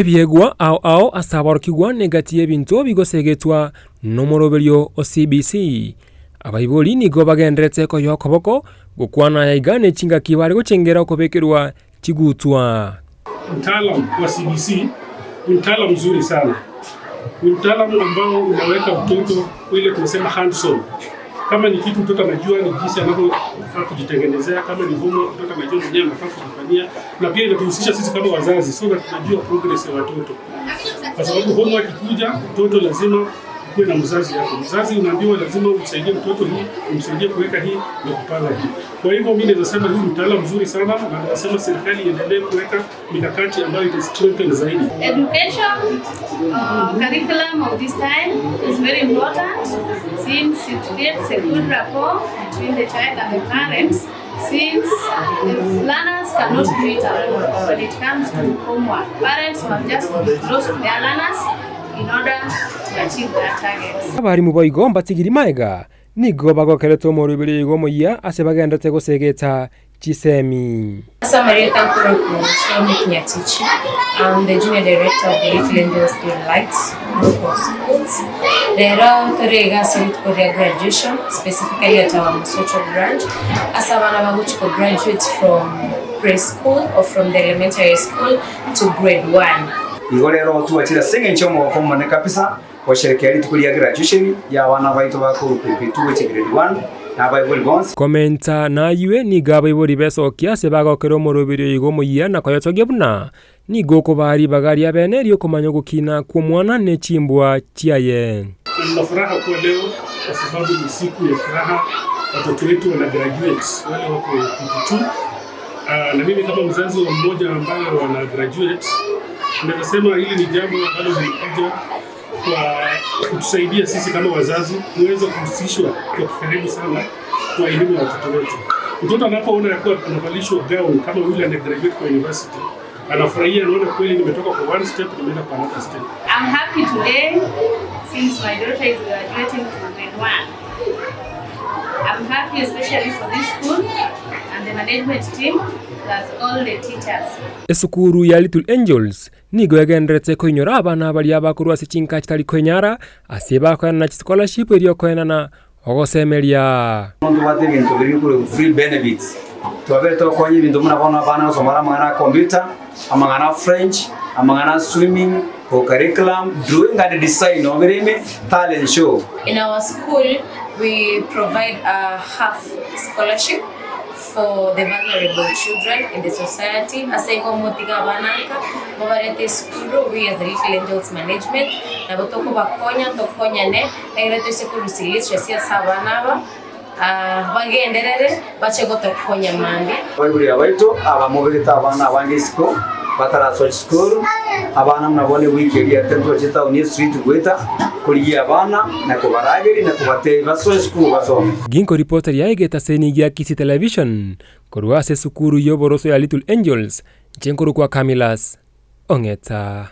Ebyegwa ao asabarukigwa negati y'ebintu bigosegetwa n'omoroberio o CBC. Abaiboli nigo bagendretse ko yokoboko gukwana yaigane chinga kibari guchengera kubekerwa chigutwa. Mtaalamu wa CBC ni mtaalamu mzuri sana. Ni mtaalamu ambao unaweka mtoto ile tunasema hands on. Kama ni kitu mtoto anajua ni jinsi anavyofaa kujitengenezea, kama ni homework mtoto anajua mwenyewe anafaa kufanyia, na pia inatuhusisha sisi kama wazazi, so tunajua progress ya watoto. Kwa sababu homework ikija, mtoto lazima kuwe na mzazi yako. Mzazi unaambiwa lazima umsaidie mtoto hii, umsaidie kuweka hii na kupanga hii. Kwa hivyo mimi naweza sema huyu mtaalamu mzuri sana, na nasema serikali iendelee kuweka mikakati ambayo ita-strengthen zaidi. Education curriculum of this time is very important since it creates a good rapport between the child and the parents, since the learners cannot do it alone when it comes to homework. Parents must just be close to their learners in order to achieve their targets. Abari mu bayigomba tigiri maega nigo bagokereto mu rubiri yigomo ya ase bagendate gosegeta chisemi. Maria Tampura Kutia. I'm the junior director of the Little Angels Lights group of schools. There are Korea graduation, specifically at our social branch. Asabana which could graduate from preschool or from the elementary school to grade 1. Igorero tuachira singe nchomo komone kabisa kwa sherekea litukulia graduation ya wana baito bako pepetu weche grade 1 na Bible bonds. Komenta na yue ni gabaibori beso kiase bagokero morobirio igomo ya na koyotogebuna ni goko bari bagari abene rio komanyo gukina kwa mwana ne chimbwa chiaye. Na furaha kwa leo kwa sababu ni siku ya furaha, watoto wetu wana graduate wale wako pepetu. Na mimi kama mzazi wa mmoja ambaye wana graduate, naweza sema hili ni jambo ambalo lilikuja kwa kutusaidia sisi kama wazazi kuweza kuhusishwa kwa karibu sana kwa elimu ya watoto wetu. Mtoto anapoona yakuwa anavalishwa gown kama yule ana graduate kwa university, anafurahia, anaona kweli nimetoka kwa one step nimeenda kwa another step. I'm happy today since my daughter is graduating to grade 1. I'm happy especially for this school and the management team, plus all the teachers. Esukuru ya Little Angels nigo yagendretse ko inyora abana bali abakuru asichinka kitali kwenyara aseba ko na scholarship iriyo kwena na ogosemeria. Ndo bate bintu biri kuri free benefits. Tuabere to ko nyibintu muna bana bana somara mangana computer, amangana French, amangana swimming, ko curriculum, drawing and design overeme talent show. In our school we provide a half scholarship for the vulnerable children in the society. Asego motiga bananka mobarete school we as the Little Angels management na botoko bakonya tokonya ne ereto sekuru silisha sia sabanaba bagenderere bachego tokonya mandi bayuri abaito abamobeta abana abangisiko batara school abana mnabone weekend ya tempo chita uni street gweta kuri abana na kubarageri na kubate baso school baso. Ginko reporter ya egeta seni ya Kisii television kuruase sukuru yoboroso ya Little Angels chenkuru kwa Kamilas ongeta.